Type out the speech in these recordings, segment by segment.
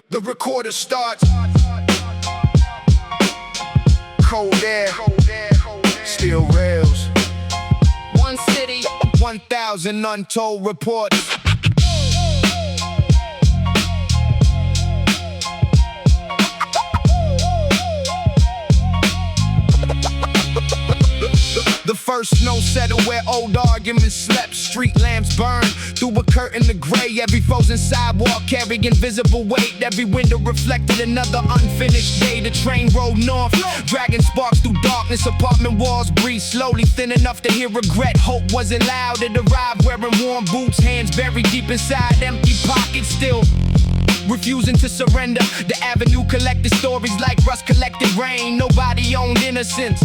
The recorder starts. Cold air, steel rails. One city, 1,000 untold reports. The first snow settle where old arguments slept. Street lamps burned through a curtain of gray. Every frozen sidewalk carried invisible weight. Every window reflected another unfinished day. The train rolled north, dragging sparks through darkness. Apartment walls breathed slowly, thin enough to hear regret. Hope wasn't loud. It arrived wearing worn boots, hands buried deep inside empty pockets, still refusing to surrender. The avenue collected stories like rust collected rain. Nobody owned innocence,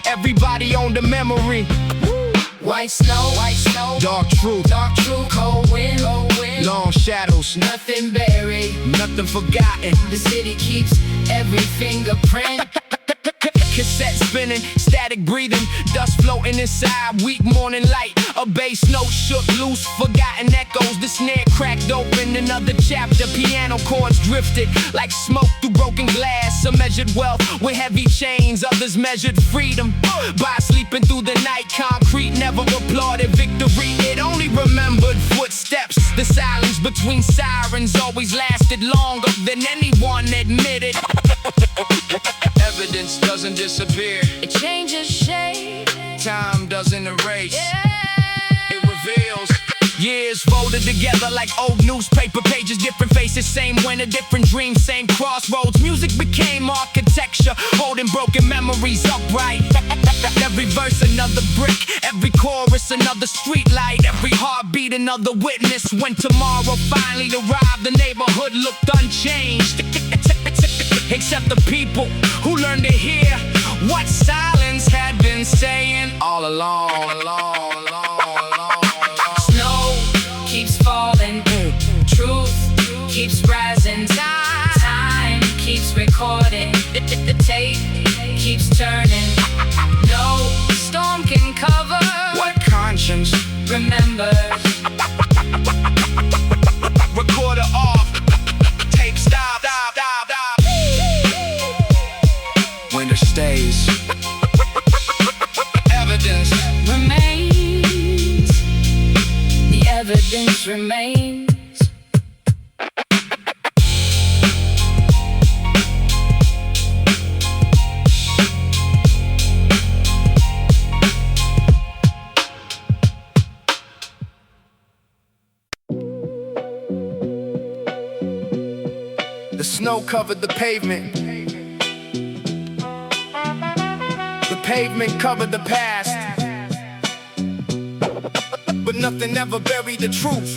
everybody owned a memory. White snow, Dark truth, cold wind, long shadows, nothing buried. nothing forgotten. The city keeps every fingerprint. Cassette spinning, static breathing, dust floating inside, weak morning light. A bass note shook loose, forgotten echoes. The snare cracked open, another chapter. Piano chords drifted like smoke through broken glass. Some measured wealth with heavy chains, others measured freedom by sleeping through the night. Concrete never applauded victory, it only remembered footsteps. The silence between sirens always lasted longer than anyone admitted. Evidence doesn't disappear, It changes shade. time doesn't erase. Yeah. It reveals years folded together like old newspaper pages. Different faces, same winter, different dreams, same crossroads. Music became architecture, holding broken memories upright. Every verse another brick, every chorus another street light. Every heartbeat another witness. When tomorrow finally arrived, the neighborhood looked unchanged, except the people who learned to hear what silence had been saying all along. Snow keeps falling, truth keeps rising. Time keeps recording, the tape keeps turning. No storm can cover What conscience? remembers. Recorder off, tape stop. Winter stays, evidence Remains, the evidence remains. The snow covered the pavement. The pavement covered the past, but nothing ever buried the truth.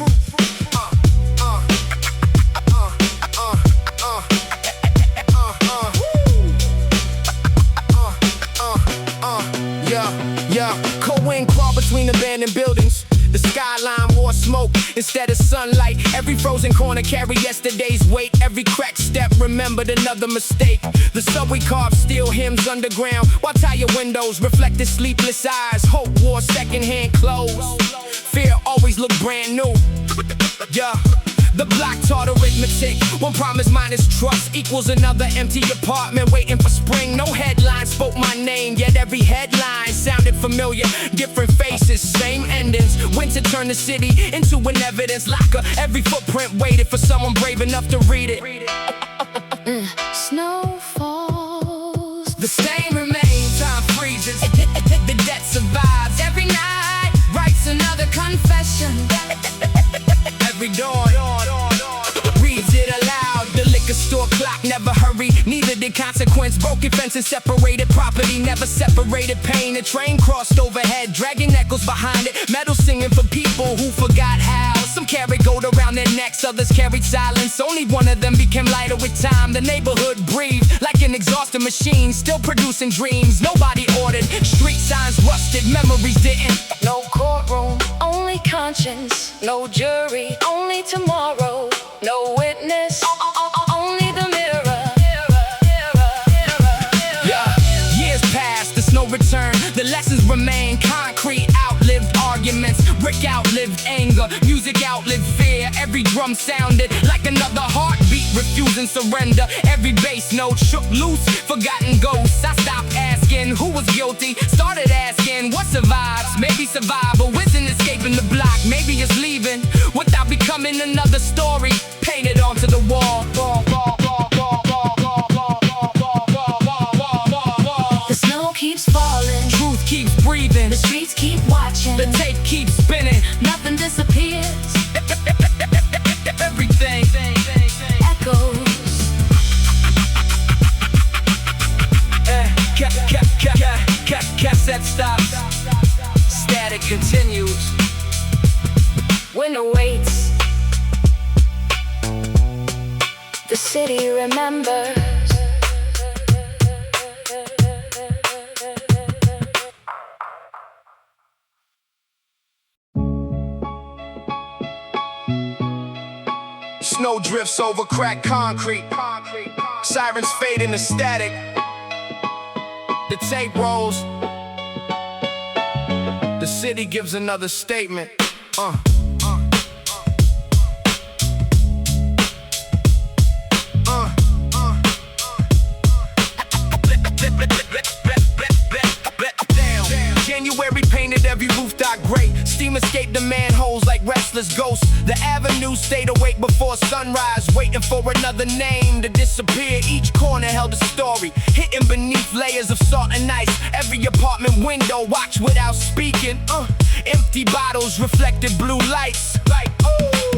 Yeah. Cold wind clawed between abandoned buildings. The skyline wore smoke instead of sunlight. Every frozen corner carried yesterday's weight. Every cracked step remembered another mistake. The subway carved steel hymns underground, while tire windows reflected sleepless eyes. Hope wore secondhand clothes, fear always looked brand new. Yeah. The block taught arithmetic. One promise minus trust equals another empty apartment waiting for spring. No headline spoke my name, yet every headline sounded familiar. Different faces, same endings. Winter turned the city into an evidence locker. Every footprint waited for someone brave enough to read it. Snow falls, The stain remains, time freezes. The debt survives. every night writes another confession. Every dawn reads it aloud. The liquor store clock never hurried, neither did consequence. Broken fences separated property, never separated pain. A train crossed overhead, dragging echoes behind it. Metal singing for people who forgot how. Some carried gold around their necks, others carried silence. Only one of them became lighter with time. The neighborhood breathed like an exhausted machine, still producing dreams nobody ordered. Street signs rusted, memories didn't. No courtroom, only conscience. No jury, only tomorrow. No witness, only the mirror. Yeah, years passed, the snow returned. The lessons remain. Concrete outlived arguments, brick outlived anger, music outlived fear. Every drum sounded like another heartbeat refusing surrender. Every base note shook loose, forgotten ghosts. I stopped asking who was guilty, started asking what survives. Maybe survival isn't escaping the block. Maybe it's leaving without becoming another story painted onto the wall. The snow keeps falling, Truth keeps breathing, the streets keep watching, the tape keeps spinning. nothing disappears, Everything echoes. Cassette stops, static continues. Winter waits, the city remembers. Snow drifts over cracked concrete. Sirens fade into static. The tape rolls. The city gives another statement. January painted every roof dark gray. Steam escaped the manholes like restless ghosts. The avenue stayed awake before sunrise, waiting for another name to disappear. Each corner held a story, hidden beneath layers of salt and ice. Every apartment window watched without speaking. Empty bottles reflected blue lights.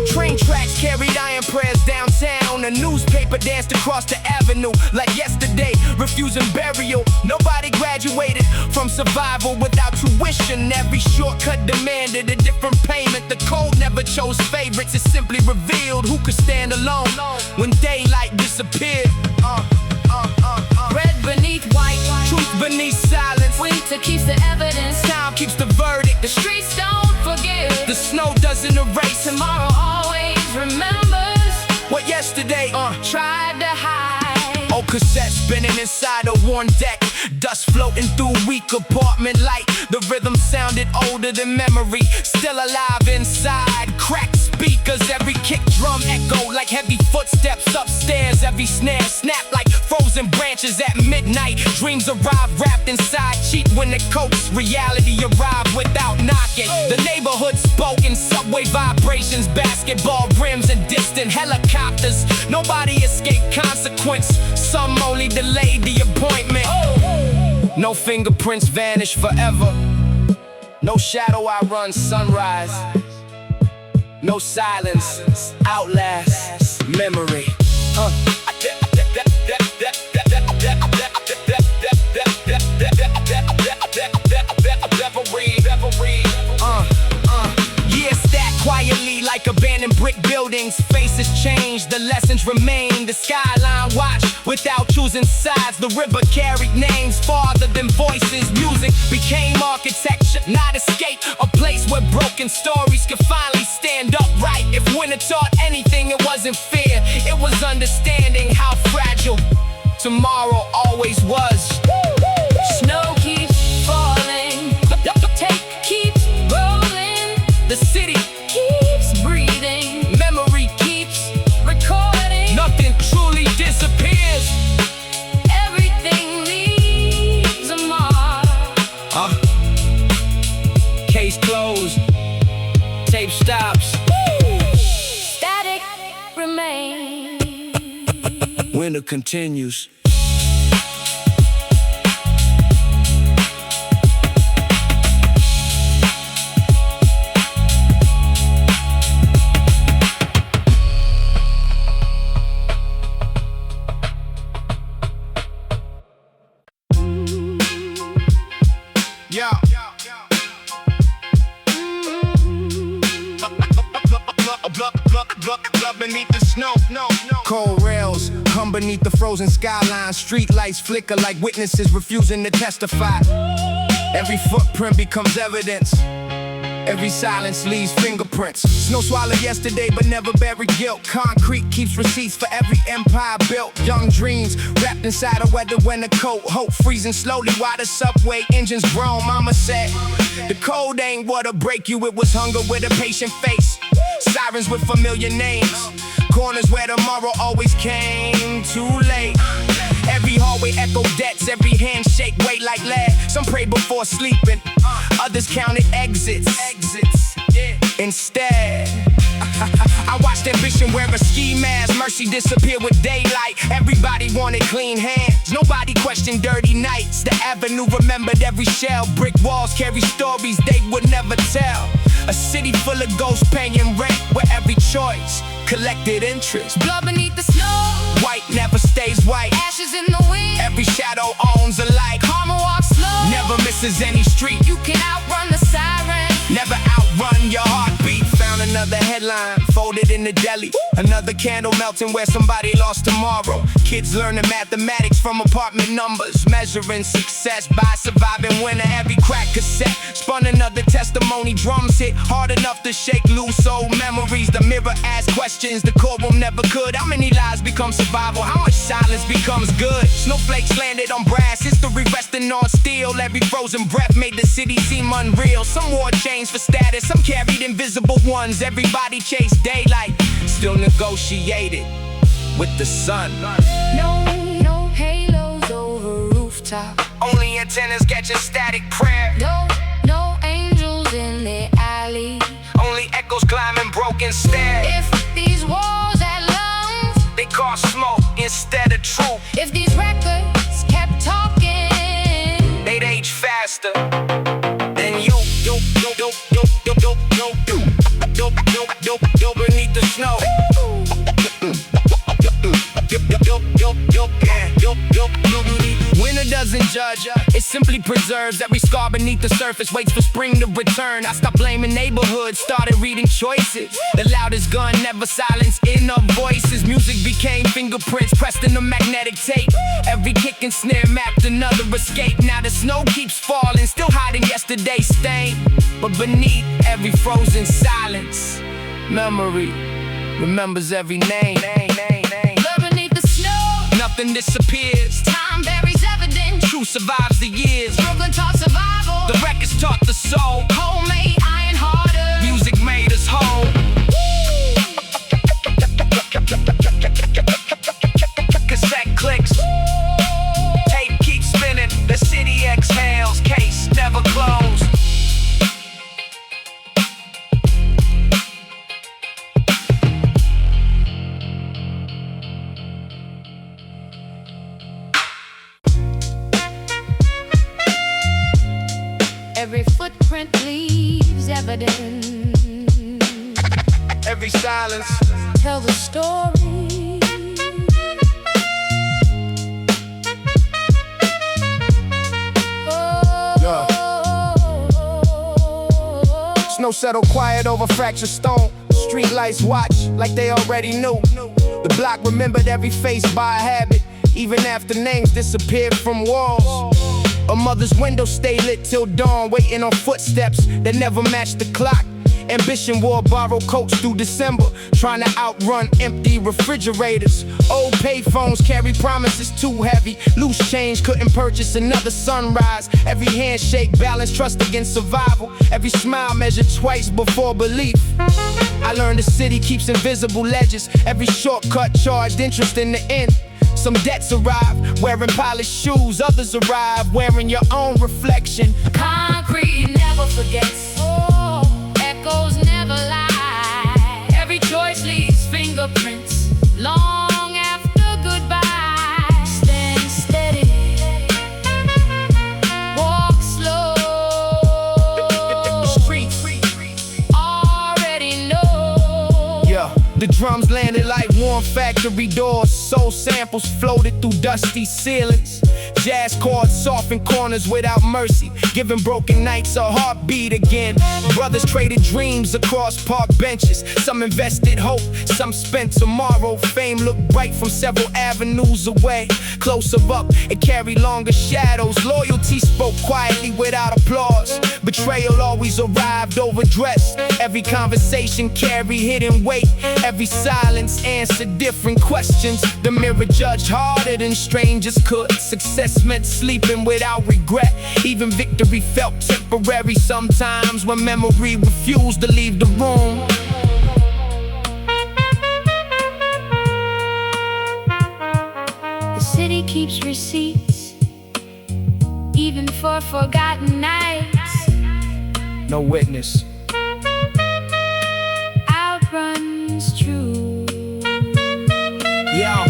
Train tracks carried iron prayers downtown. A newspaper danced across the avenue like yesterday, refusing burial. Nobody graduated from survival without tuition. Every shortcut demanded a different payment. The code never chose favorites, it simply revealed who could stand alone when daylight disappeared. Red beneath white, Truth beneath silence. winter keeps the evidence, Time keeps the verdict. the streets don't forget. The snow doesn't erase Tomorrow always remembers what yesterday tried to hide. Old cassette spinning inside a worn deck. Dust floating through weak apartment light. The rhythm sounded older than memory, still alive inside. Cracked speakers, every kick drum echo like heavy footsteps upstairs. Every snare snap like frozen branches at midnight. Dreams arrive wrapped inside cheap winter coats. Reality arrived without knocking. The neighborhood spoke in subway vibrations, basketball rims and distant helicopters. Nobody escaped consequence, some only delayed the appointment. No fingerprints vanish forever. No shadow outruns sunrise. No silence outlasts memory. Yeah, stacked quietly like abandoned brick buildings. Faces change, the lessons remain. The skyline watch without choosing sides. The river carried names farther than voices. Music became architecture, not escape. A place where broken stories could finally stand upright. If winter taught anything, it wasn't fear, it was understanding how fragile tomorrow always was. Snow keeps falling, tape keeps rolling, The city keeps breathing, memory keeps. recording. Nothing truly disappears. Everything leaves a mark. Case closed. Tape stops. Static remains. Winter continues. Yeah. Beneath the snow, cold rails hum beneath the frozen skyline. Street lights flicker like witnesses refusing to testify. Every footprint becomes evidence. Every silence leaves fingerprints. Snow swallowed yesterday but never buried guilt. Concrete keeps receipts for every empire built. Young dreams wrapped inside a weather winter coat. Hope freezing slowly while the subway engines groan. Mama said, the cold ain't what'll break you, it was hunger with a patient face. Sirens with familiar names. corners where tomorrow always came too late. Every hallway echoed debts, every handshake weighed like lead. Some prayed before sleeping, others counted exits. Instead, I watched ambition wear a ski mask, mercy disappear with daylight. Everybody wanted clean hands, nobody questioned dirty nights. The avenue remembered every shell, brick walls carry stories they would never tell. A city full of ghosts paying rent, where every choice collected interest. Blood beneath the snow, White never stays white, ashes in the wind. every shadow owns a light. Karma walks slow, Never misses any street, you can outrun the siren. never outrun your heartbeat. Found another headline, folded in the deli. Another candle melting where somebody lost tomorrow. Kids learning mathematics from apartment numbers, measuring success by surviving winter. Every crack cassette spun another testimony. Drums hit hard enough to shake loose old memories. The mirror asks questions the courtroom never could. How many lies become survival? How much silence becomes good? Snowflakes landed on brass, history resting on steel. Every frozen breath made the city seem unreal. Some wore chains for status, some carried invisible ones. Everybody chased daylight, still negotiated with the sun. No halos over rooftop. Only antennas catching static prayer. No angels in the alley. Only echoes climbing broken stairs. If these walls had lungs, They cause smoke instead of truth. if these records kept talking, They'd age faster than you beneath the snow. Winter doesn't judge, it simply preserves. Every scar beneath the surface waits for spring to return. I stopped blaming neighborhoods, started reading choices. The loudest gun never silenced inner voices. Music became fingerprints pressed in the magnetic tape. Every kick and snare mapped another escape. Now the snow keeps falling, still hiding yesterday's stain. But beneath every frozen silence, memory remembers every name. blood beneath the snow, Nothing disappears, time buries evidence. truth survives the years. Brooklyn taught survival, The records taught the soul, homemade iron harder. music made us whole. Cassette clicks, tape keeps spinning. The city exhales, case never closed. Every footprint leaves evidence. Every silence, Tell the story. snow settled quiet over fractured stone. Street lights watch like they already knew. The block remembered every face by habit, even after names disappeared from walls. A mother's window stayed lit till dawn, waiting on footsteps that never matched the clock. Ambition wore borrowed coats through December, trying to outrun empty refrigerators. Old payphones carry promises too heavy. Loose change couldn't purchase another sunrise. Every handshake balanced trust against survival. Every smile measured twice before belief. I learned the city keeps invisible ledges. Every shortcut charged interest in the end. Some debts arrive wearing polished shoes, others arrive wearing your own reflection. Concrete never forgets. Echoes never lie. Every choice leaves fingerprints long after goodbye. Stand steady, walk slow. Streets Already know. Yeah, the drums landed like warm factory doors. Soul samples floated through dusty ceilings. Jazz chords softened corners without mercy, giving broken nights a heartbeat again. Brothers traded dreams across park benches. Some invested hope, some spent tomorrow. Fame looked bright from several avenues away. Closer up, it carried longer shadows. Loyalty spoke quietly without applause. Betrayal always arrived overdressed. Every conversation carried hidden weight. Every silence answered different questions. The mirror judged harder than strangers could. Success meant sleeping without regret. Even victory felt temporary sometimes when memory refused to leave the room. The city keeps receipts, even for forgotten nights. No witness. Outruns true. Yo,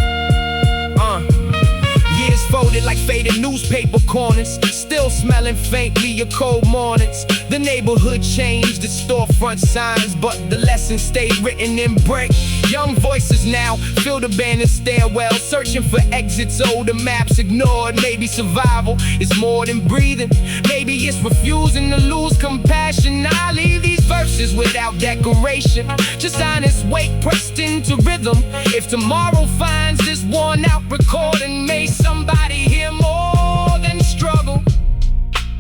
years folded like faded newspaper corners, still smelling faintly of cold mornings. The neighborhood changed, the storefront signs, but the lesson stayed written in brick. Young voices now fill the abandoned stairwell, searching for exits, older maps ignored. Maybe survival is more than breathing, maybe it's refusing to lose compassion. I leave these verses without decoration, just honest weight pressed into rhythm. If tomorrow finds this worn out recording, may somebody hear more than struggle.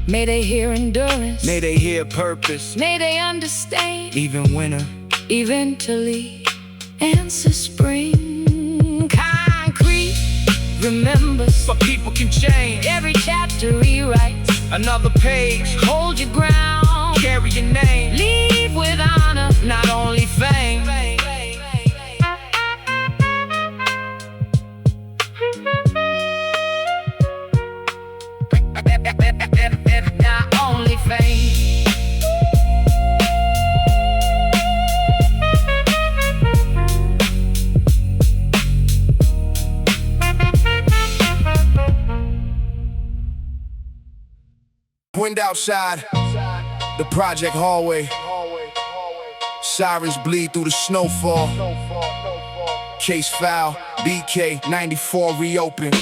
May they hear endurance, May they hear purpose, may they understand. even winter. Eventually, answer spring. Concrete remembers, But people can change. every chapter rewrites. Another page, Hold your ground, carry your name, leave with honor. not only fame. Not only fame. Wind outside, the project hallway. Sirens bleed through the snowfall. Case file, BK 94 reopened.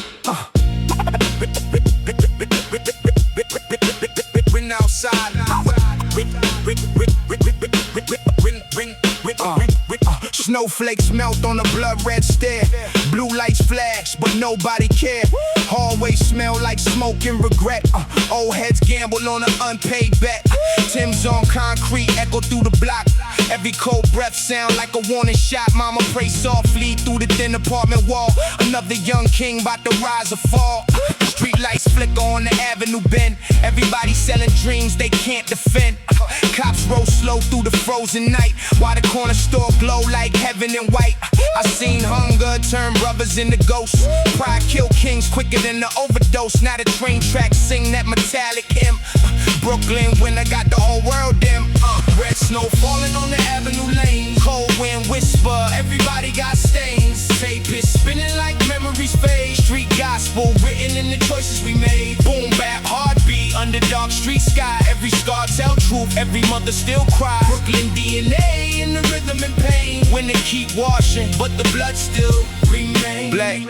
Wind outside. Snowflakes melt on a blood red stair. Blue lights flash, but nobody care. Hallways smell like smoke and regret. Old heads gamble on an unpaid bet. Tim's on concrete, echo through the block. Every cold breath sound like a warning shot. Mama pray softly through the thin apartment wall. Another young king about to rise or fall. Street lights flicker on the avenue bend. Everybody selling dreams they can't defend. Cops roll slow through the frozen night, while the corner store glow like heaven and white. I seen hunger turn brothers into ghosts. Pride kill kings quicker than the overdose. Now the train tracks sing that metallic hymn. Brooklyn winter got the whole world dim. Red snow falling on the avenue lane. Cold wind whisper, everybody got stains. Tape is spinning like memories fade. Street gospel written in the choices we made. Boom bap heartbeat under dark street sky. Every scar tell truth, every mother still cry. Brooklyn DNA in the rhythm and pain. When they keep washing, but the blood still remains. Black.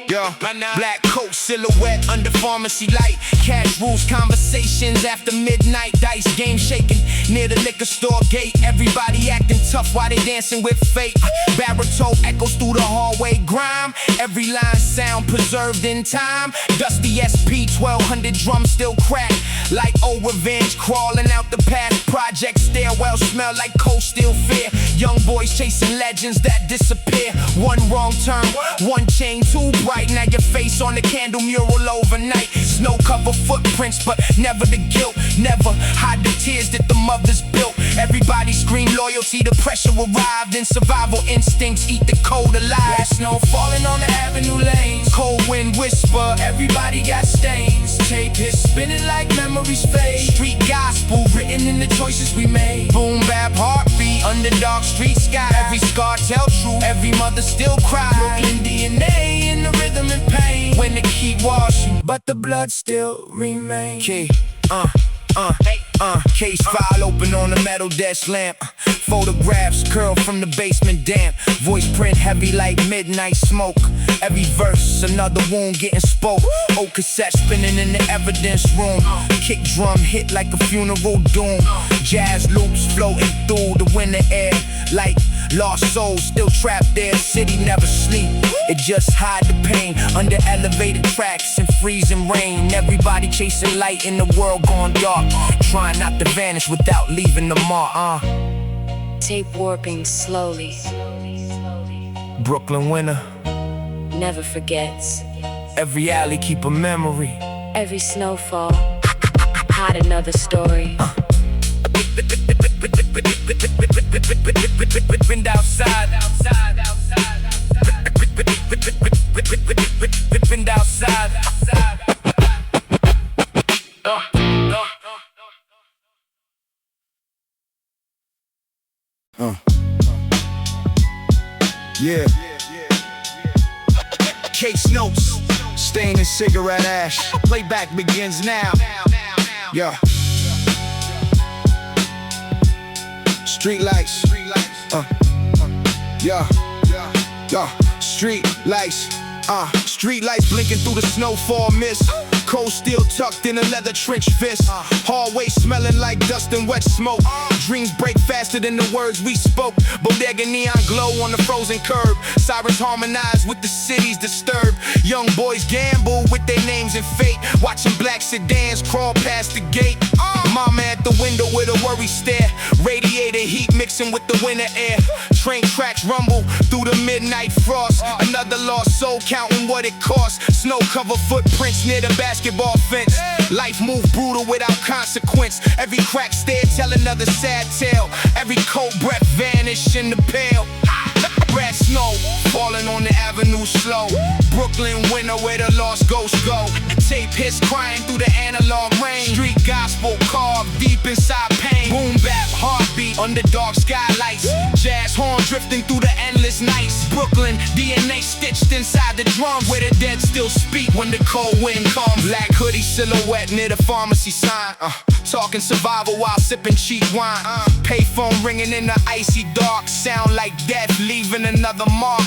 Yo, black coat silhouette under pharmacy light. Cash rules conversations after midnight. Dice game shaking near the liquor store gate. Everybody acting tough while they dancing with fate. Baritone echoes through the hallway grime. Every line sound preserved in time. Dusty SP 1200 drums still crack like old revenge crawling out the past. Project stairwell smell like cold steel fear. Young boys chasing legends that disappear. One wrong turn, one chain too bright. Now your face on the candle mural overnight. Snow cover footprints, but never the guilt. Never hide the tears that the mothers built. Everybody scream loyalty, the pressure arrived. And survival instincts eat the cold alive. Snow falling on the avenue lanes. Cold wind whisper, everybody got stains. Tape is spinning like memories fade. Street gospel written in the choices we made. Boom bap heartbeat under dark street sky. Every scar tell truth, every mother still cry. Brooklyn DNA in the rhythm and pain. When they keep washing, but the blood still remains. Case file open on the metal desk lamp. Photographs curl from the basement damp. Voice print heavy like midnight smoke. Every verse another wound getting spoke. Old cassette spinning in the evidence room. Kick drum hit like a funeral doom. Jazz loops floating through the winter air like lost souls still trapped there. City never sleep, it just hide the pain under elevated tracks and freezing rain. Everybody chasing light in the world gone dark, trying not to vanish without leaving the mark. Tape warping slowly. Brooklyn winter, Never forgets. every alley keep a memory. Every snowfall hide another story. Wind outside. Yeah. Case notes, stain and cigarette ash. Playback begins now. Yeah. Street lights. Yeah. Street lights. Street lights blinking through the snowfall mist. Cold steel tucked in a leather trench fist. Hallway smelling like dust and wet smoke. Dreams break faster than the words we spoke. Bodega neon glow on the frozen curb. Sirens harmonize with the city's disturbed. Young boys gamble with their names and fate. Watching black sedans crawl past the gate. Mama at the window with a worried stare. Radiator heat mixing with the winter air. Train tracks rumble through the midnight frost. Another lost soul counting what it costs. Snow cover footprints near the basketball fence. Life moved brutal without consequence. Every crack stare tell another sad tale. Every cold breath vanish in the pale. Red snow falling on the avenue slow. Brooklyn winter where the lost ghosts go. Tape hits crying through the analog rain. Street gospel carved deep inside pain. Boom bap heartbeat under dark skylights. Jazz horn drifting through the endless nights. Brooklyn DNA stitched inside the drums, where the dead still speak when the cold wind comes. Black hoodie silhouette near the pharmacy sign. Talking survival while sipping cheap wine. Payphone ringing in the icy dark. Sound like death leaving another mark.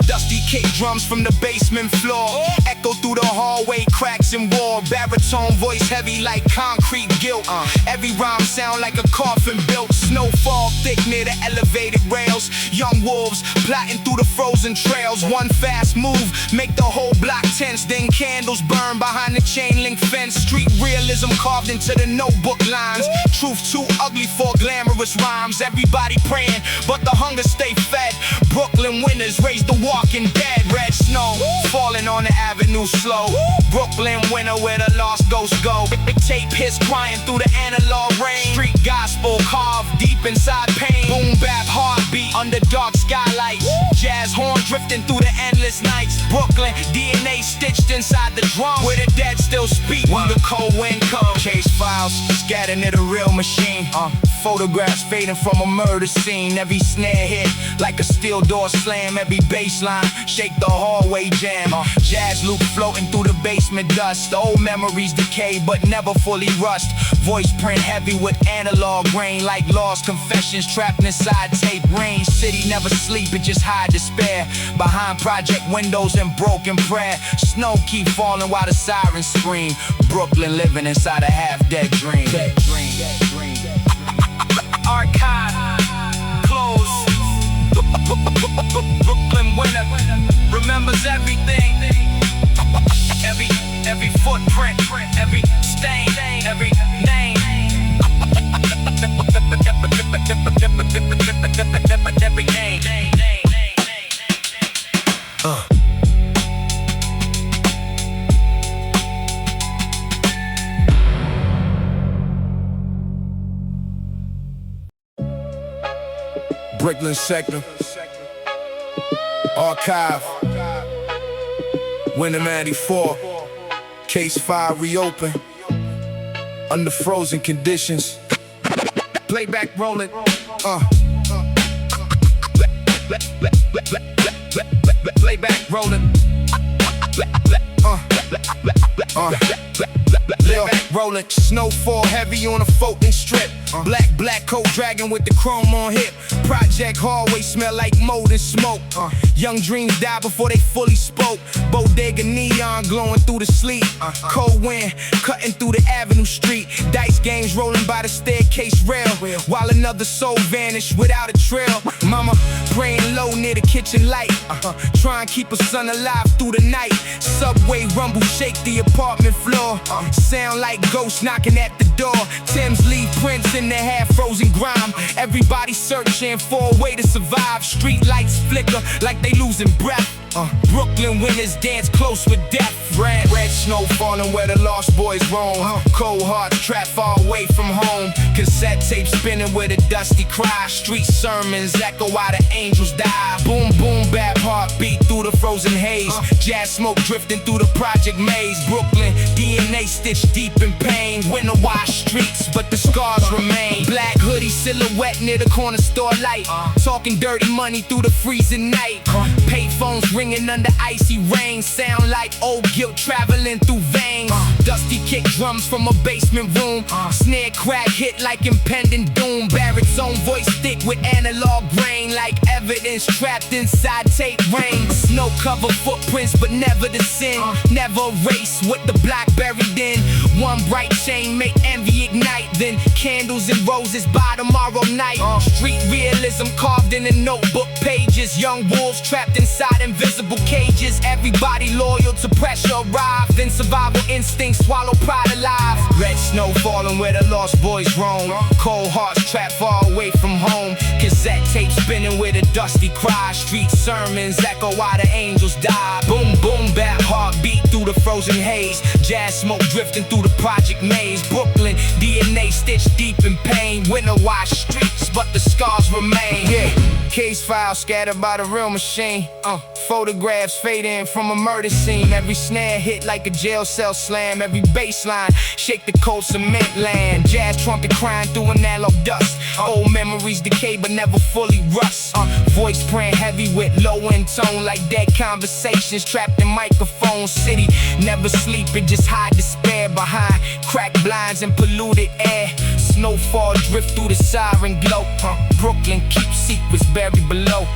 Dusty kick drums from the basement floor. Echo through the hallway, cracks and war. Baritone voice heavy like concrete guilt. Every rhyme sound like a coffin built. Snowfall thick near the elevated rails. Young wolves plotting through the frozen trails. One fast move make the whole block tense. Then candles burn behind the chain link fence. Street realism carved into the notebook lines. Truth too ugly for glamorous rhymes. Everybody praying but the hunger stay fed. Brooklyn winters raise the walking dead. Red snow falling on the avenue slow. Brooklyn winter where the lost ghosts go. Tape hits crying through the analog rain. Street gospel carved deep inside pain. Boom bap heartbeat under dark skylights. Jazz horn drifting through the endless nights. Brooklyn DNA stitched inside the drum, where the dead still speak when the cold wind comes. Case files scattered near the real machine. Photographs fading from a murder scene. Every snare hit like a steel door slam. Every bass line shake the hallway jam. Jazz loop floating through the basement dust. The old memories decay but never fully rust. Voice print heavy with analog grain. Like lost confessions trapped inside tape rain. City never sleep, it just hide despair behind project windows and broken prayer. Snow keep falling while the sirens scream. Brooklyn living inside a half-dead dream. Archive closed. Brooklyn winter remembers everything. Every footprint, every stain, every name. Every name. Brooklyn sector, archive, winter '94, case 5 reopen, under frozen conditions, playback rolling, playback rolling, playback rolling, snowfall heavy on a floating strip. Black coat dragging with the chrome on hip. Project hallway smell like mold and smoke. Young dreams die before they fully spoke. Bodega neon glowing through the sleet. Cold wind cutting through the avenue street. Dice games rolling by the staircase rail, while another soul vanished without a trail. Mama praying low near the kitchen light. Try and keep her son alive through the night. Subway rumble shake the apartment floor. Sound like ghosts knocking at the door. Tim's leave prints in their half-frozen grime. Everybody searching for a way to survive. Street lights flicker like they losing breath. Brooklyn winners dance close with death. Red snow falling where the lost boys roam. Cold hearts trapped far away from home. Cassette tape spinning with a dusty cry. Street sermons echo while the angels die. Boom boom bap heartbeat through the frozen haze. Jazz smoke drifting through the project maze. Brooklyn DNA stitched deep in pain. Winter washed streets but the scars remain. Black hoodie silhouette near the corner store light. Talking dirty money through the freezing night. Payphones ringing under icy rain. Sound like old guilt traveling through veins. Dusty kick drums from a basement room. Snare crack hit like impending doom. Barrett's own voice thick with analog brain. Like evidence trapped inside tape rain. Snow cover footprints but never the sin. Never erase what the block buried in. One bright chain make envy ignite. Then candles and roses by tomorrow night. Street realism carved in the notebook pages. Young wolves trapped inside invisible cages. Everybody loyal to pressure arrive. Then survival instincts swallow pride alive. Red snow falling where the lost boys roam. Cold hearts trapped far away from home. Cassette tape spinning with a dusty cry. Street sermons echo while the angels die. Boom boom bap heartbeat through the frozen haze. Jazz smoke drifting through the project maze. Brooklyn DNA stitched deep in pain. Winter washed streets but the scars remain. Case files scattered by the real machine. Photographs fading from a murder scene. Every snare hit like a jail cell slam. Every bass line shake the cold cement land. Jazz trumpet crying through analog dust. Old memories decay but never fully rust. Voice praying heavy with low end tone. Like dead conversations trapped in microphones. City never sleep, it just hide despair behind cracked blinds and polluted air. Snowfall drift through the siren glow. Brooklyn keeps secrets buried below.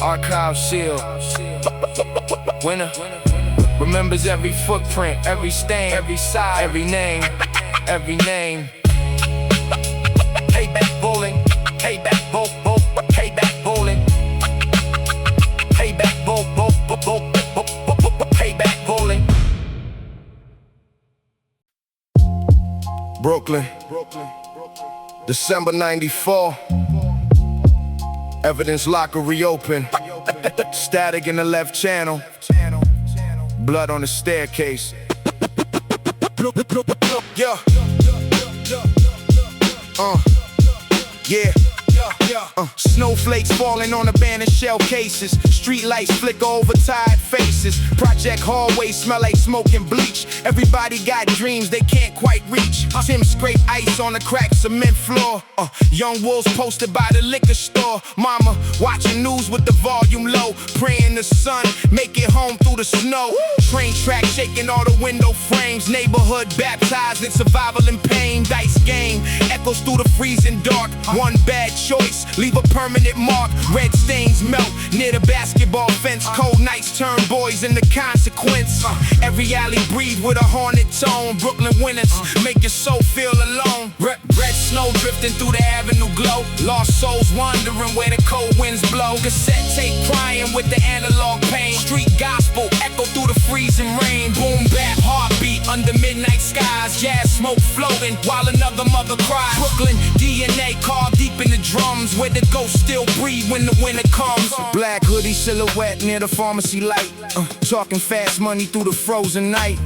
Archive sealed. Winner remembers every footprint, every stain, every side, every name, every name. Payback bowling, payback payback bowling. Payback payback bowling. Brooklyn, December '94. Evidence locker reopened. Static in the left channel. Blood on the staircase. Yeah. Yeah. Snowflakes falling on abandoned shell cases. Street lights flicker over tired faces. Project hallways smell like smoke and bleach. Everybody got dreams they can't quite reach. Tim scrape ice on the cracked cement floor. Young wolves posted by the liquor store. Mama watching news with the volume low. Praying the sun make it home through the snow. Train track shaking all the window frames. Neighborhood baptized in survival and pain. Dice game echoes through the freezing dark. One bad choice leave a permanent mark. Red stains melt near the basketball fence. Cold nights turn boys into consequence. Every alley breathe with a haunted tone. Brooklyn winners make your soul feel alone. Red snow drifting through the avenue glow. Lost souls wandering where the cold winds blow. Cassette tape crying with the analog pain. Street gospel echo through the freezing rain. Boom bap heartbeat under midnight skies. Jazz smoke floating while another mother cries. Brooklyn DNA carved deep in the drums. Where the ghosts still breathe when the winter comes. Black hoodie silhouette near the pharmacy light. Talking fast money through the frozen night.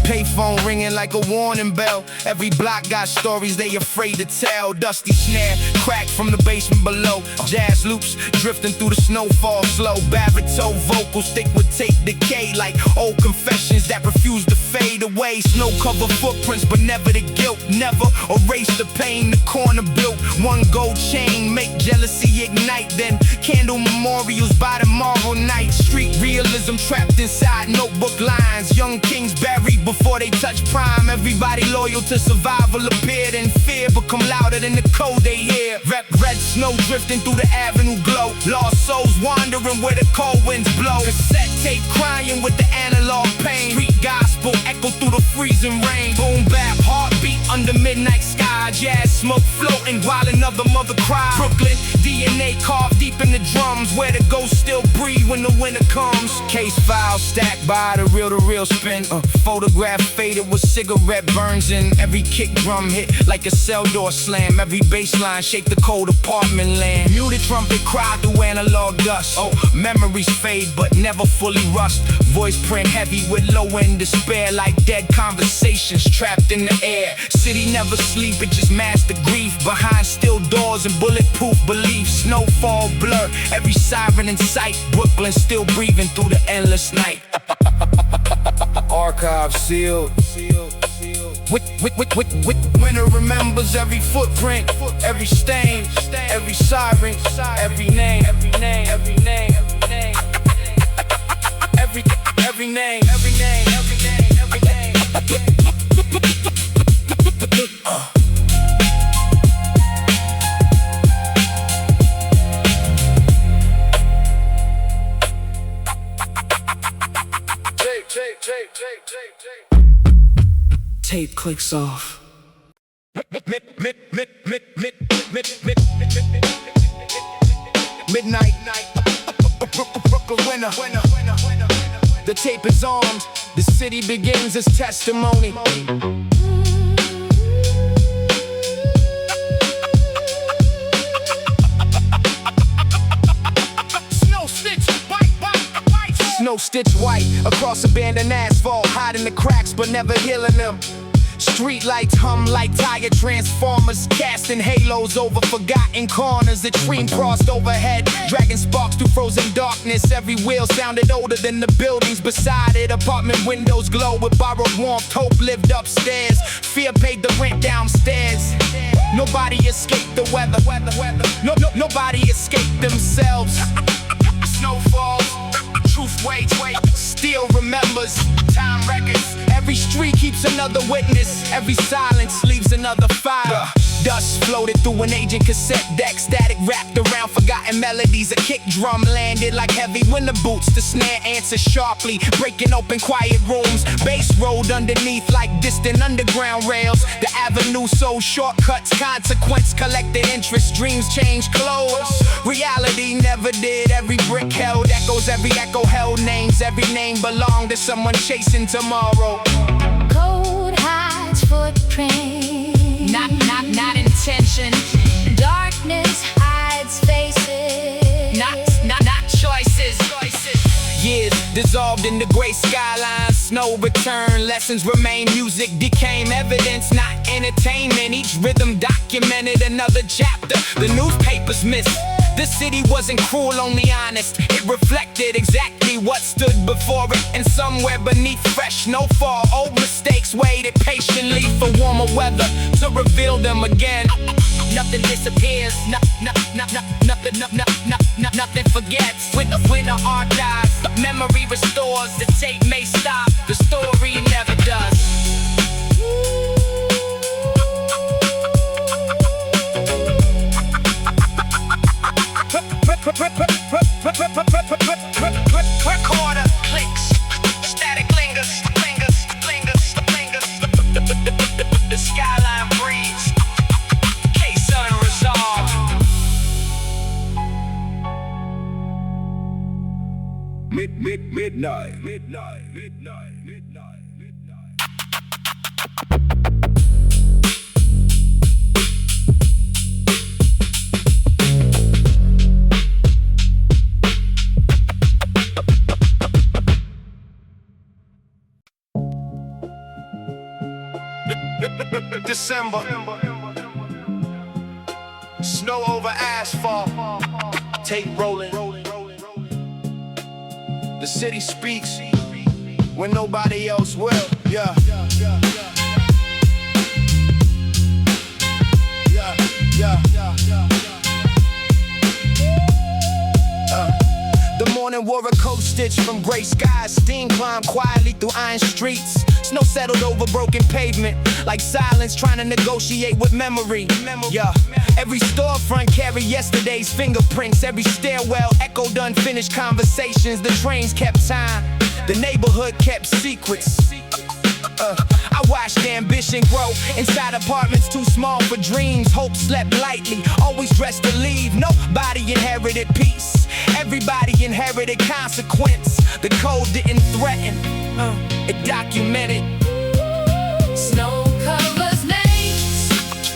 Payphone ringing like a warning bell. Every block got stories they afraid to tell. Dusty snare cracked from the basement below. Jazz loops drifting through the snowfall slow. Baritone vocals thick with tape decay. Like old confessions that refuse to fade away. Snow cover footprints but never the guilt. Never erase the pain the corner built. One gold chain make jealousy ignite. Then candle memorials by tomorrow night. Street realism trapped inside notebook lines. Young kings buried before they touch prime. Everybody loyal to survival appeared in fear. Become louder than the code they hear. Red snow drifting through the avenue glow. Lost souls wandering where the cold winds blow. Cassette tape crying with the analog pain. Street gospel echo through the freezing rain. Boom bap heartbeat under midnight sky. Jazz smoke floating while another mother cries. Brooklyn DNA carved deep in the drums. Where the ghosts still breathe when the winter comes. Case files stacked by the reel-to-reel spin. Photograph faded with cigarette burns in. Every kick drum hit like a cell door slam. Every bass line shake the cold apartment land. Muted trumpet cry through analog dust. Memories fade but never fully rust. Voice print heavy with low-end despair, like dead conversations trapped in the air. City never sleep, it just masks the grief behind steel doors and bulletproof beliefs. Snowfall blur, every siren in sight. Brooklyn still breathing through the endless night. Archive sealed. Winter remembers every footprint, every stain, every siren, every name, every name, every name, every name, every name, every name, every name, every name. Tape clicks off. Midnight, Brooklyn winter. The tape is armed. The city begins its testimony. Snow stitched white across abandoned asphalt, hiding the cracks but never healing them. Street lights hum like tire transformers, casting halos over forgotten corners. The dream crossed overhead, dragging sparks through frozen darkness. Every wheel sounded older than the buildings beside it. Apartment windows glow with borrowed warmth. Hope lived upstairs, fear paid the rent downstairs. Nobody escaped the weather. Nobody escaped themselves. Snow falls, truth waits, still remembers. Time records, every street keeps another witness. Every silence leaves another fire. Dust floated through an aging cassette deck. Static wrapped around forgotten melodies. A kick drum landed like heavy winter boots. The snare answered sharply, breaking open quiet rooms. Bass rolled underneath like distant underground rails. The avenue sold shortcuts, consequence collected interest. Dreams changed clothes, reality never did. Every brick held echoes, every echo held names. Every name belonged to someone chasing tomorrow. Cold hides footprints. Not intention. Darkness hides faces. Not choices. Years dissolved in the gray skyline. Snow returned, lessons remain. Music became evidence, not entertainment. Each rhythm documented another chapter. The newspapers missed. The city wasn't cruel, only honest. It reflected exactly what stood before it. And somewhere beneath fresh snowfall, old mistakes waited patiently for warmer weather to reveal them again. Nothing disappears, nothing forgets. With the winter archives, memory restores. The tape may stop, the story never does. Recorder clicks, static lingers. The skyline breathes, case unresolved. Midnight. December, snow over asphalt, tape rolling. The city speaks when nobody else will. Yeah. The morning wore a coat stitched from gray skies. Steam climbed quietly through iron streets. Snow settled over broken pavement, like silence trying to negotiate with memory. Yeah. Every storefront carried yesterday's fingerprints. Every stairwell echoed unfinished conversations. The trains kept time, the neighborhood kept secrets. I watched ambition grow inside apartments too small for dreams. Hope slept lightly, always dressed to leave. Nobody inherited peace. Everybody inherited consequence. The code didn't threaten, it documented. Snow covers names.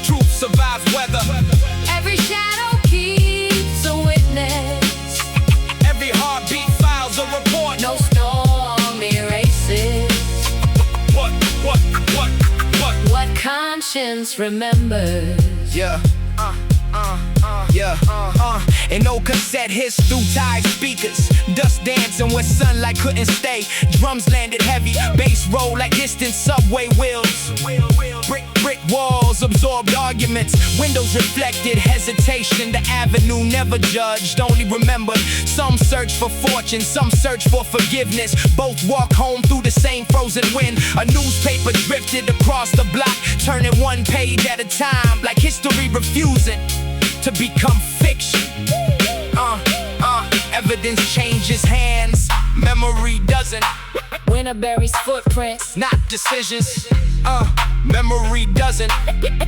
Truth survives weather. Every shadow keeps a witness. Every heartbeat files a report. No storm erases what conscience remembers. Yeah. And no cassette hits through tired speakers. Dust dancing where sunlight couldn't stay. Drums landed heavy, bass rolled like distant subway wheels. Brick walls absorbed arguments. Windows reflected hesitation. The avenue never judged, only remembered. Some search for fortune, some search for forgiveness. Both walk home through the same frozen wind. A newspaper drifted across the block, turning one page at a time, like history refusing to become fiction. Evidence changes hands, memory doesn't. Winter buries footprints, Not decisions. Memory doesn't.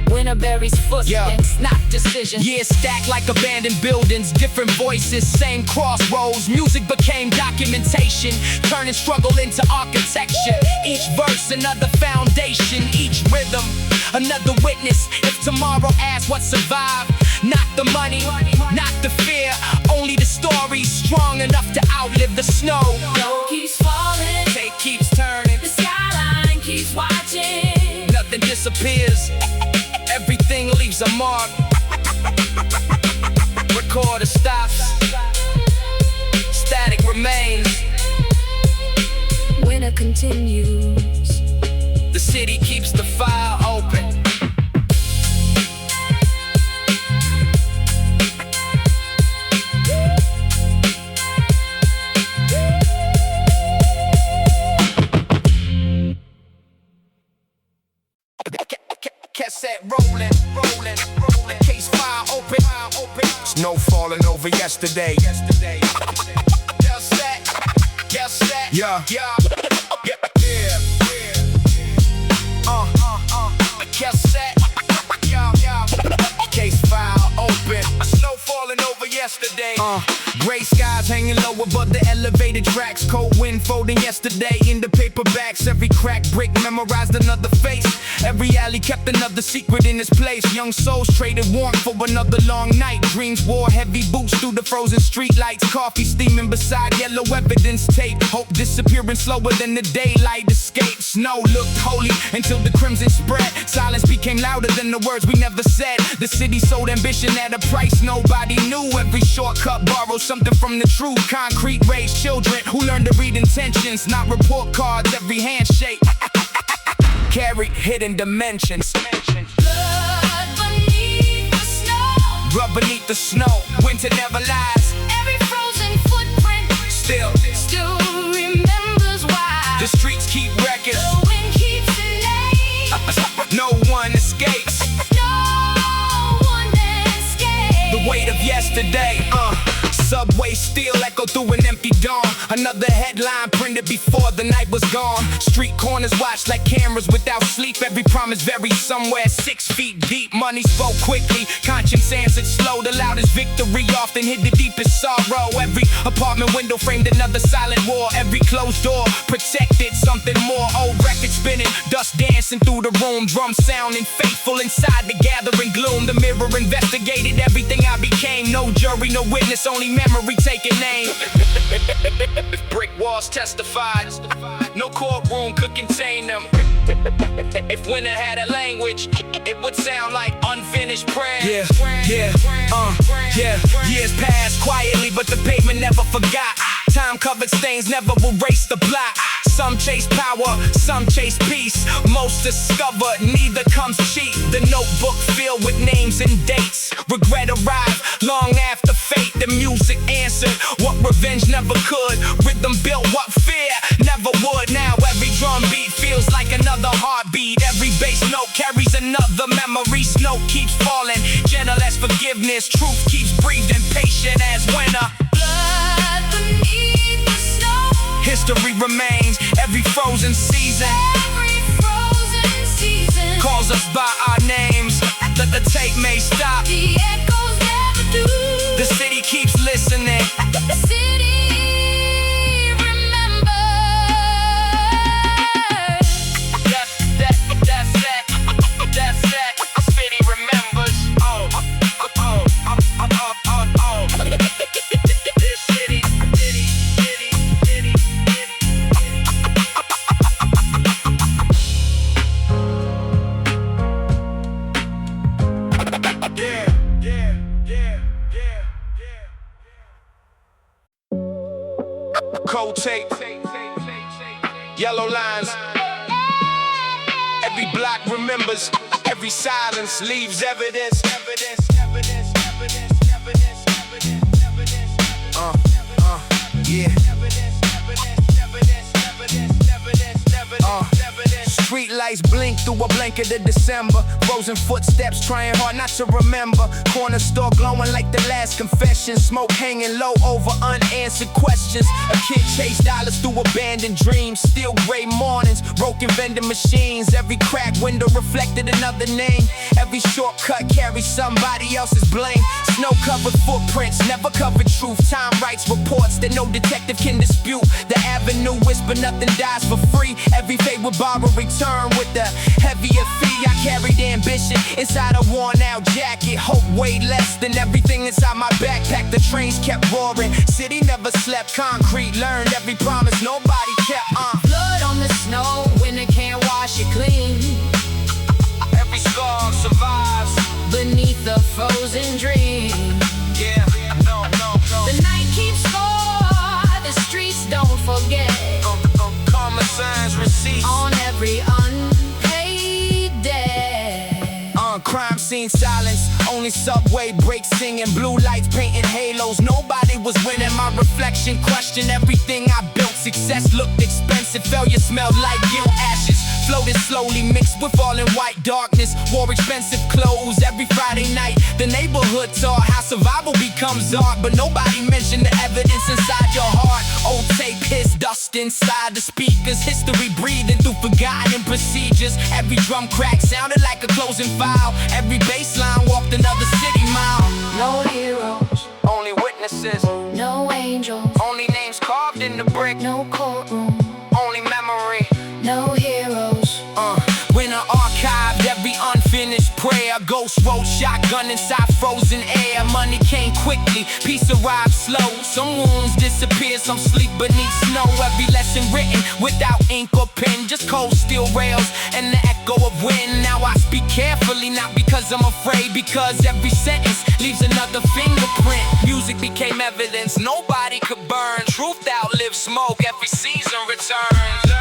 winter buries footprints, not decisions. Years stacked like abandoned buildings, different voices, same crossroads. Music became documentation, turning struggle into architecture. Each verse another foundation, each rhythm another witness. If tomorrow asks what survived, not the money, not the fear, only the stories strong enough to outlive the snow. Snow keeps falling, Tape keeps turning, the skyline keeps watching. nothing disappears, everything leaves a mark. Recorder stops, static remains. Winter continues. The city keeps the file open. Cassette rolling. Case file open. Snow falling over yesterday. Guess that. Yeah. Cassette. Case file open. Snow falling over yesterday. Gray skies hanging low above the elevated tracks. Cold wind folding yesterday into paperbacks. Every cracked brick memorized another face. Every alley kept another secret in its place. Young souls traded warmth for another long night. Dreams wore heavy boots through the frozen street lights. Coffee steaming beside yellow evidence tape. Hope disappearing slower than the daylight escaped. Snow looked holy until the crimson spread. Silence became louder than the words we never said. The city sold ambition at a price nobody knew. Every shortcut borrowed something from the truth. Concrete raised children who learned to read intentions, not report cards. Every handshake carried hidden dimensions. Blood beneath the snow. Blood beneath the snow. Winter never lies. Every frozen footprint Still remembers why. the streets keep records. The wind keeps the name. No one escapes No one escapes. the weight of yesterday. Subway still echo through an empty dawn. Another headline printed before the night was gone. Street corners watched like cameras without sleep. Every promise buried somewhere 6 feet deep. Money spoke quickly, conscience answered slow. The loudest victory often hid the deepest sorrow. Every apartment window framed another silent war. Every closed door protected something more. Old records spinning, dust dancing through the room. Drums sounding faithful inside the gathering gloom. The mirror investigated everything I became. No jury, no witness, only memory taking name. Brick walls testified, no courtroom could contain them. If winter had a language, it would sound like unfinished prayer. Years passed quietly, but the pavement never forgot. Time-covered stains never erase the block. Some chase power, some chase peace. Most discovered, neither comes cheap. The notebook filled with names and dates. Regret arrived long after fate. The music answered what revenge never could. Rhythm built what fear never would. Now every drum beat feels like another heartbeat. Every bass note carries another memory. Snow keeps falling, gentle as forgiveness. Truth keeps breathing, patient as winter. Blood beneath the snow. History remains, every frozen season Every frozen season calls us by our names. That the tape may stop, the echoes never do. the city keeps listening. City remember. That's that. City remembers. This city. Cold tape, yellow lines. Every block remembers, every silence leaves evidence. Yeah. Street lights blink through a blanket of December. Frozen footsteps trying hard not to remember. Corner store glowing like the last confession. Smoke hanging low over unanswered questions. A kid chased dollars through abandoned dreams. Still gray mornings, broken vending machines. Every crack window reflected another name. Every shortcut carries somebody else's blame. Snow-covered footprints, never covered truth. Time writes reports that no detective can dispute. The avenue whisper nothing dies for free. Every fate would borrow return with a heavier fee. I carried ambition inside a worn-out jacket. Hope weighed less than everything inside my backpack. The trains kept roaring. City never slept. Concrete learned every promise nobody kept. Blood on the snow, winter can't wash it clean. Every scar survives Beneath the frozen dream. Yeah, no. The night keeps score, the streets don't forget. Karma signs receipts On every unpaid debt. crime scene silence, only subway breaks singing. Blue lights painting halos, nobody was winning. My reflection questioned everything I built. Success looked expensive, failure smelled like guilt. Ashes floated slowly, mixed with falling white darkness. Wore expensive clothes every Friday night. The neighborhood taught how survival becomes art, but nobody mentioned the evidence inside your heart. Old tape hissed, dust inside the speakers. History breathing through forgotten procedures. Every drum crack sounded like a closing file. Every baseline walked another city mile. No heroes, Only witnesses, no angels, only names carved in the brick. no courtroom, Only memory. no heroes. Winter archived every unfinished prayer. Ghost road shotgun inside frozen air. Money came quickly, peace arrived slow. Some wounds disappear, some sleep beneath snow. Every lesson written without ink or pen, just cold steel rails and the echo of wind. Now I speak carefully, not because I'm afraid, because every sentence leaves another fingerprint. Music became evidence nobody could burn. Truth outlives smoke, every season returns.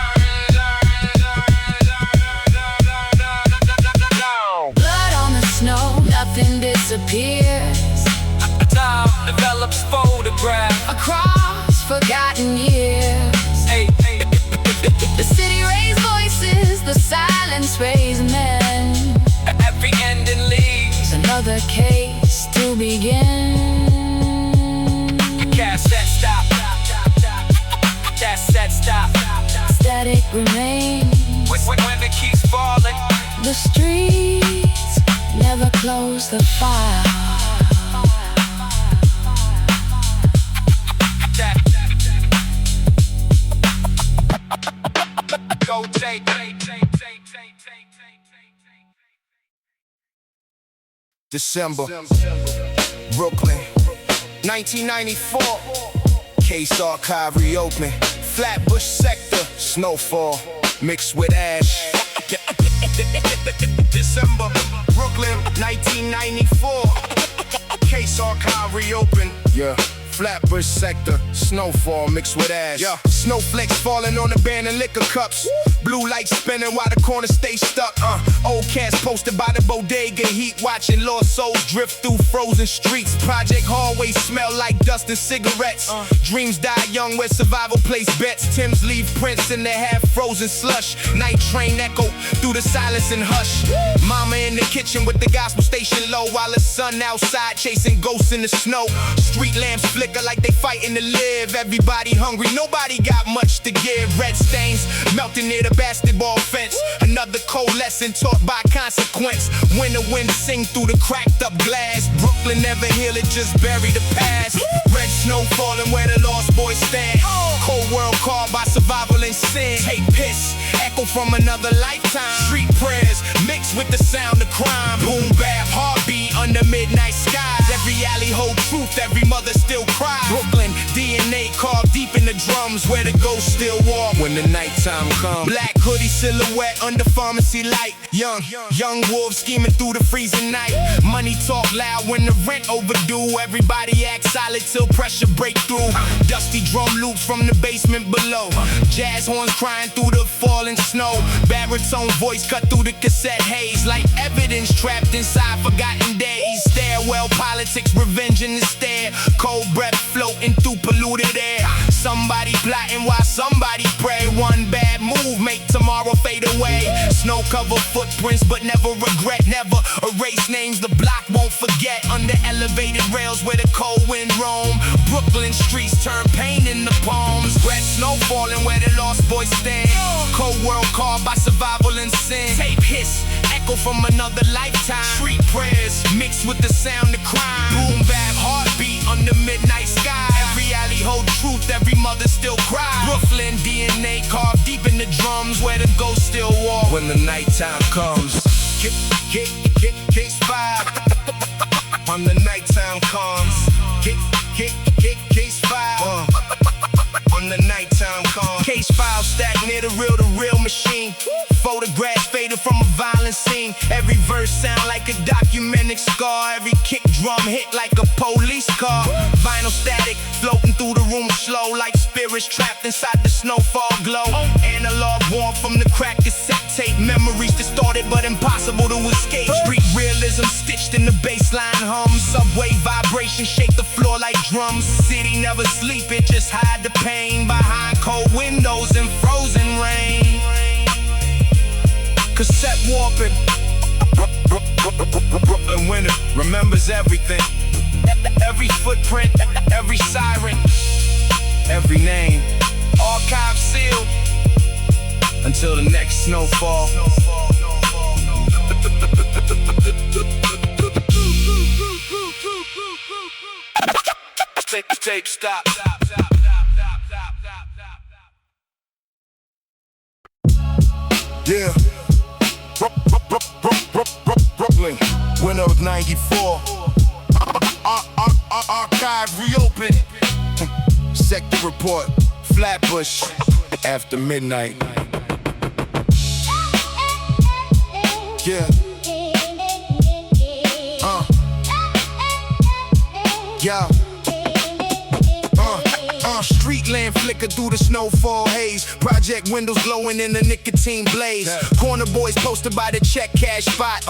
Snow, nothing disappears. Time develops photograph Across forgotten years. Hey. The city raised voices, the silence raised men. Every ending leaves Another case to begin. cassette stop. Cassette stop. Static remains. When it keeps falling, The streets never close the file. go take. December, Brooklyn, 1994. Case archive reopen. Flatbush sector, snowfall mixed with ash. December, Brooklyn, 1994. Case archive reopen. Yeah. Flatbush sector, snowfall mixed with ash. Yeah. Snowflakes falling on abandoned liquor cups. Blue lights spinning while the corner stay stuck. Old cats posted by the bodega, heat watching lost souls drift through frozen streets. Project hallways smell like dust and cigarettes. Dreams die young where survival place bets. Timbs leave prints in their half-frozen slush. Night train echo through the silence and hush. Mama in the kitchen with the gospel station low, while the sun outside chasing ghosts in the snow. Street lamps flicker like they fighting to live. Everybody hungry, nobody got much to give. Red stains melting near the basketball fence. Another cold lesson taught by consequence. When the wind sing through the cracked up glass. Brooklyn never heal it, just bury the past. Red snow falling where the lost boys stand. Cold world called by survival and sin. Take piss, echo from another lifetime. Street prayers mixed with the sound of crime. Boom bap, heartbeat under midnight skies. Every alley hold truth, every mother still cries. Brooklyn, DNA carved deep in the drums, where the ghosts still walk when the nighttime comes. Black hoodie silhouette under pharmacy light. Young wolves scheming through the freezing night. Money talk loud when the rent overdue. Everybody act solid till pressure break through. Dusty drum loops from the basement below. Jazz horns crying through the falling snow. Baritone voice cut through the cassette haze. Like evidence trapped inside forgotten days. Stairwell politics, revenge in the stair. Cold breath floating through polluted air. Somebody plotting while somebody pray. One bad move make tomorrow fade away. Snow cover footprints but never regret. Never erase names the block won't forget. Under elevated rails where the cold wind roam. Brooklyn streets turn pain in the palms. Red snow falling where the lost boys stand. Cold world called by survival and sin. Tape hiss, echo from another lifetime. Street prayers mixed with the sound of crime. Boom bap, heartbeat under midnight sky. Every alley hold truth, every mother still cries. Brooklyn DNA carved deep in the drums, where the ghosts still walk when the nighttime comes. Case 5 when the nighttime comes. Case 5 when the nighttime comes. Case file stacked near the real machine. Photographs faded from a violent scene. Every verse sound like a documented scar. Every kick drum hit like a police car. Vinyl static floating through the room slow. Like spirits trapped inside the snowfall glow. Analog warmth from the cracked cassette tape. Memories distorted but impossible to escape. Street realism stitched in the baseline hum. Subway vibration shake the floor like drums. City never sleep, it just hide the pain behind cold windows and frozen rain. Cassette warping. Brooklyn winter remembers everything. Every footprint, every siren, every name. Archive sealed until the next snowfall. Tape stop. Yeah. Brooklyn, winter of '94. Archive reopened. Sector report, Flatbush, after midnight. Yeah. Yeah. Street land flicker through the snowfall haze. Project windows glowing in the nicotine blaze. Corner boys posted by the check cash spot.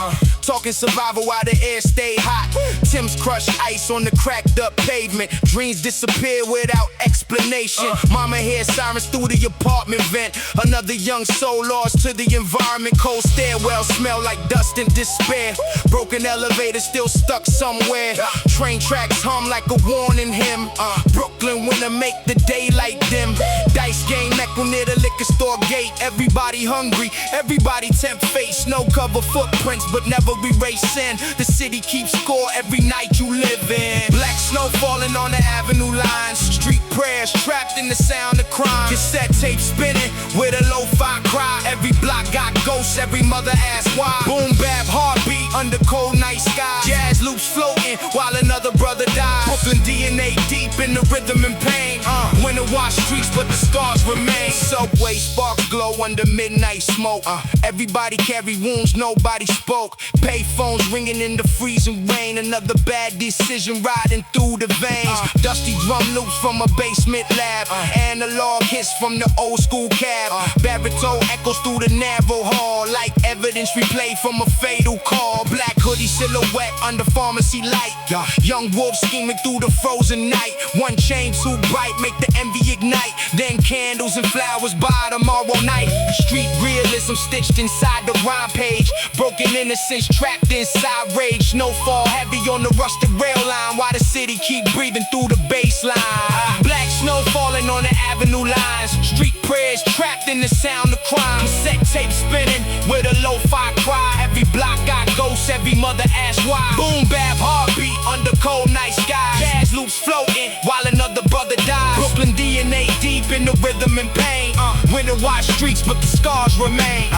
Talking survival while the air stay hot. Tim's crushed ice on the cracked up pavement. Dreams disappear without explanation. Mama hears sirens through the apartment vent. Another young soul lost to the environment. Cold stairwell smell like dust and despair. Broken elevator still stuck somewhere. Train tracks hum like a warning hymn. Brooklyn winter make the daylight dim. Dice game echo near the liquor store gate. Everybody hungry, everybody tempt fate. Snow cover footprints but never erase sin. The city keeps score every night you live in. Black snow falling on the avenue lines. Street prayers trapped in the sound of crime. Cassette tape spinning with a lo-fi cry. Every block got ghosts, every mother asks why. Boom bap, heartbeat under cold night sky. Jazz loops floating while another brother dies. Brooklyn DNA deep in the rhythm and pain. Winter wash streets but the scars remain. Subway sparks glow under midnight smoke. Everybody carry wounds, nobody spoke. Payphones ringing in the freezing rain. Another bad decision riding through the veins. Dusty drum loops from a basement lab. Analog hits from the old school cab. Baritone echoes through the narrow hall. Like evidence replayed from a fatal call. Black hoodie silhouette under pharmacy light. Young wolf scheming through the frozen night. One chain too bright, make the envy ignite. Then candles and flowers by tomorrow night. Street realism stitched inside the rhyme page. Broken innocence trapped inside rage. Snowfall heavy on the rusted rail line while the city keep breathing through the baseline. Black snow falling on the avenue lines. Street prayers trapped in the sound of crime. Mixtape spinning with a lo-fi cry. Every block got ghosts, every mother asks why. Boom bap heartbeat under cold night skies. Jazz loops floating while another brother dies. Brooklyn DNA deep in the rhythm and pain. Winter watch streets but the scars remain.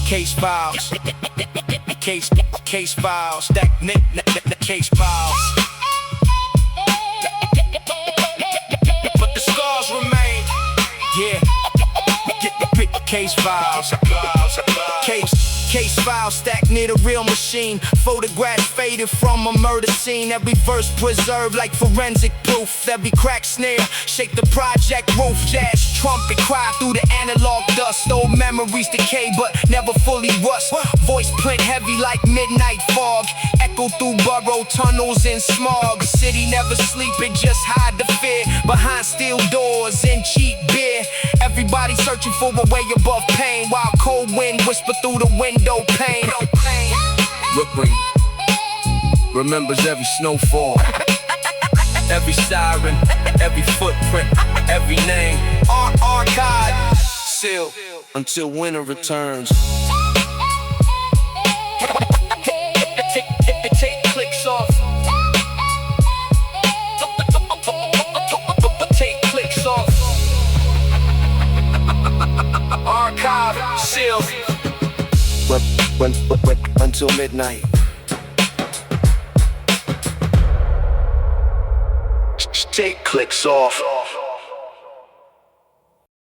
Case files. Case files. Stack case files. But the scars remain. Yeah. Case files. Case files stacked near the real machine. Photographs faded from a murder scene. Every verse preserved like forensic proof. Every crack snare shake the project roof. Jazz trumpet cry through the analog dust. Old memories decay but never fully rust. Voice print heavy like midnight fog. Echo through burrow tunnels and smog. City never sleep, it just hide the fear behind steel doors and cheap beer. Everybody searching for a way above pain, while cold wind whisper through the window pane. Brooklyn remembers every snowfall, every siren, every footprint, every name. Archive sealed until winter returns. Take clicks off. Take clicks off. Archive sealed. When until midnight. Take clicks off.